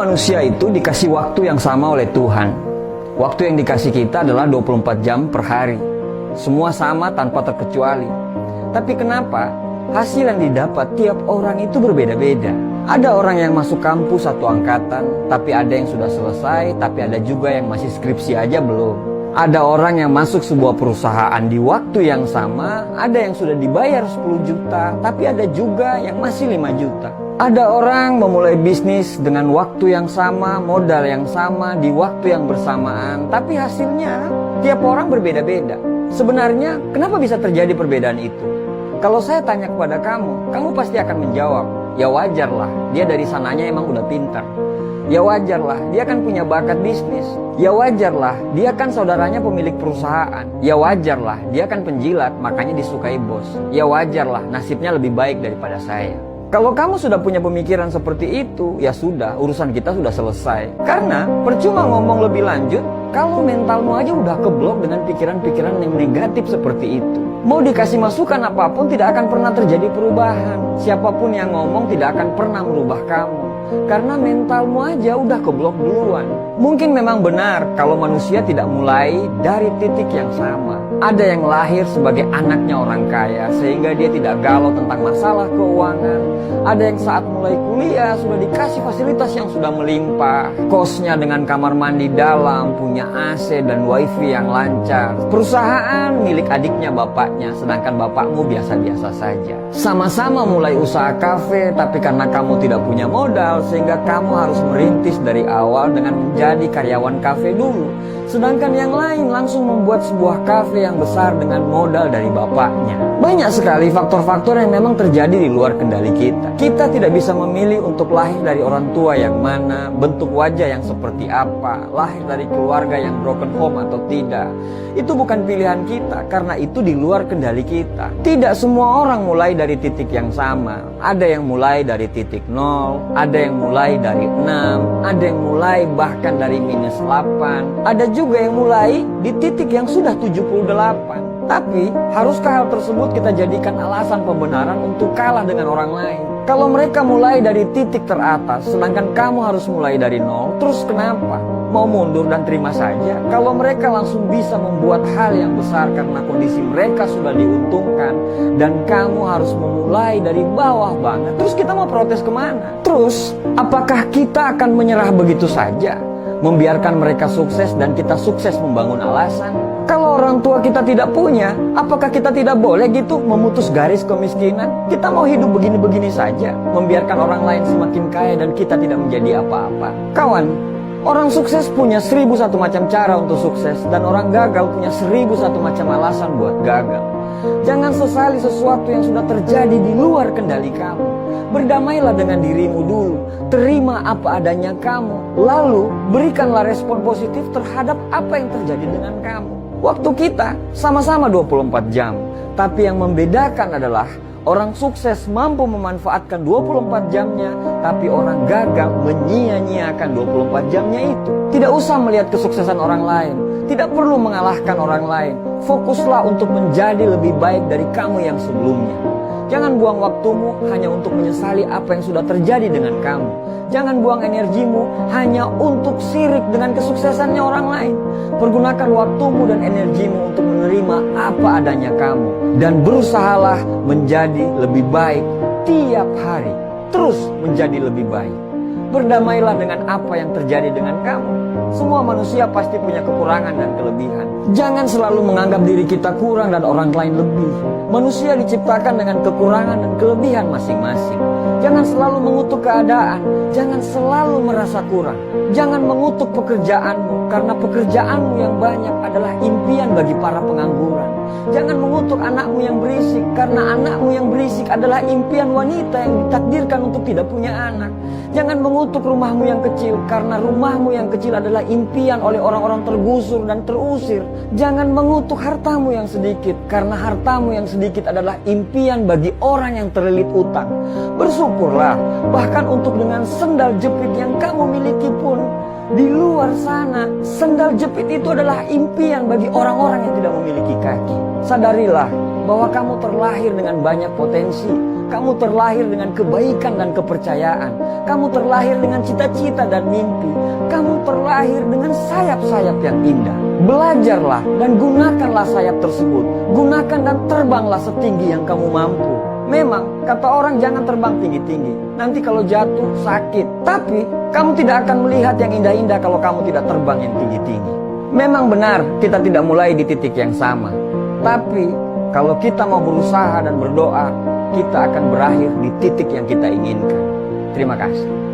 manusia itu dikasih waktu yang sama oleh Tuhan. Waktu yang dikasih kita adalah 24 jam per hari. Semua sama tanpa terkecuali. Tapi kenapa hasil yang didapat tiap orang itu berbeda-beda? Ada orang yang masuk kampus satu angkatan, tapi ada yang sudah selesai, tapi ada juga yang masih skripsi aja belum. Ada orang yang masuk sebuah perusahaan di waktu yang sama, ada yang sudah dibayar 10 juta, tapi ada juga yang masih 5 juta. Ada orang memulai bisnis dengan waktu yang sama, modal yang sama, di waktu yang bersamaan, tapi hasilnya tiap orang berbeda-beda. Sebenarnya kenapa bisa terjadi perbedaan itu? Kalau saya tanya kepada kamu pasti akan menjawab, ya wajarlah, dia dari sananya emang udah pintar. Ya wajarlah, dia kan punya bakat bisnis. Ya wajarlah, dia kan saudaranya pemilik perusahaan. Ya wajarlah, dia kan penjilat, makanya disukai bos. Ya wajarlah, nasibnya lebih baik daripada saya. Kalau kamu sudah punya pemikiran seperti itu, ya sudah, urusan kita sudah selesai. Karena percuma ngomong lebih lanjut kalau mentalmu aja udah keblok dengan pikiran-pikiran yang negatif seperti itu. Mau dikasih masukan apapun tidak akan pernah terjadi perubahan. Siapapun yang ngomong tidak akan pernah merubah kamu. Karena mentalmu aja udah keblok duluan. Mungkin memang benar kalau manusia tidak mulai dari titik yang sama. Ada yang lahir sebagai anaknya orang kaya sehingga dia tidak galau tentang masalah keuangan. Ada yang saat mulai kuliah sudah dikasih fasilitas yang sudah melimpah. Kosnya dengan kamar mandi dalam, punya AC dan wifi yang lancar. Perusahaan milik adiknya bapaknya, sedangkan bapakmu biasa-biasa saja. Sama-sama mulai usaha kafe, tapi karena kamu tidak punya modal sehingga kamu harus merintis dari awal dengan menjadi karyawan kafe dulu. Sedangkan yang lain langsung membuat sebuah kafe yang besar dengan modal dari bapaknya. Banyak sekali faktor-faktor yang memang terjadi di luar kendali kita. Kita tidak bisa memilih untuk lahir dari orang tua yang mana, bentuk wajah yang seperti apa, lahir dari keluarga yang broken home atau tidak. Itu bukan pilihan kita, karena itu di luar kendali kita. Tidak semua orang mulai dari titik yang sama. Ada yang mulai dari titik 0, ada yang mulai dari 6, ada yang mulai bahkan dari -8, ada juga yang mulai di titik yang sudah 78. Tapi, haruskah hal tersebut kita jadikan alasan pembenaran untuk kalah dengan orang lain? Kalau mereka mulai dari titik teratas, sedangkan kamu harus mulai dari 0, terus kenapa? Mau mundur dan terima saja? Kalau mereka langsung bisa membuat hal yang besar karena kondisi mereka sudah diuntungkan, dan kamu harus memulai dari bawah banget, terus kita mau protes kemana? Terus, apakah kita akan menyerah begitu saja? Membiarkan mereka sukses dan kita sukses membangun alasan? Kalau orang tua kita tidak punya, apakah kita tidak boleh gitu memutus garis kemiskinan? Kita mau hidup begini-begini saja, membiarkan orang lain semakin kaya dan kita tidak menjadi apa-apa. Kawan, orang sukses punya 1001 macam cara untuk sukses, dan orang gagal punya 1001 macam alasan buat gagal. Jangan sesali sesuatu yang sudah terjadi di luar kendali kamu. Berdamailah dengan dirimu dulu. Terima apa adanya kamu. Lalu berikanlah respon positif terhadap apa yang terjadi dengan kamu. Waktu kita sama-sama 24 jam. Tapi yang membedakan adalah orang sukses mampu memanfaatkan 24 jamnya, tapi orang gagal menyia-nyiakan 24 jamnya itu. Tidak usah melihat kesuksesan orang lain. Tidak perlu mengalahkan orang lain. Fokuslah untuk menjadi lebih baik dari kamu yang sebelumnya. Jangan buang waktumu hanya untuk menyesali apa yang sudah terjadi dengan kamu. Jangan buang energimu hanya untuk sirik dengan kesuksesannya orang lain. Pergunakan waktumu dan energimu untuk menerima apa adanya kamu. Dan berusahalah menjadi lebih baik tiap hari. Terus menjadi lebih baik. Berdamailah dengan apa yang terjadi dengan kamu. Semua manusia pasti punya kekurangan dan kelebihan. Jangan selalu menganggap diri kita kurang dan orang lain lebih. Manusia diciptakan dengan kekurangan dan kelebihan masing-masing. Jangan selalu mengutuk keadaan. Jangan selalu merasa kurang. Jangan mengutuk pekerjaanmu, karena pekerjaanmu yang banyak adalah impian bagi para pengangguran. Jangan mengutuk anakmu yang berisik, karena anakmu yang berisik adalah impian wanita yang ditakdirkan untuk tidak punya anak. Jangan mengutuk rumahmu yang kecil, karena rumahmu yang kecil adalah impian oleh orang-orang tergusur dan terusir. Jangan mengutuk hartamu yang sedikit, karena hartamu yang sedikit adalah impian bagi orang yang terlilit utang. Bersyukurlah, bahkan untuk dengan sendal jepit yang kamu miliki pun, Di luar sana, sendal jepit itu adalah impian bagi orang-orang yang tidak memiliki kaki. Sadarilah bahwa kamu terlahir dengan banyak potensi. Kamu terlahir dengan kebaikan dan kepercayaan. Kamu terlahir dengan cita-cita dan mimpi. Kamu terlahir dengan sayap-sayap yang indah. Belajarlah dan gunakanlah sayap tersebut. Gunakan dan terbanglah setinggi yang kamu mampu. Memang, kata orang jangan terbang tinggi-tinggi. Nanti kalau jatuh, sakit. Tapi, kamu tidak akan melihat yang indah-indah kalau kamu tidak terbang yang tinggi-tinggi. Memang benar, kita tidak mulai di titik yang sama. Tapi, kalau kita mau berusaha dan berdoa, kita akan berakhir di titik yang kita inginkan. Terima kasih.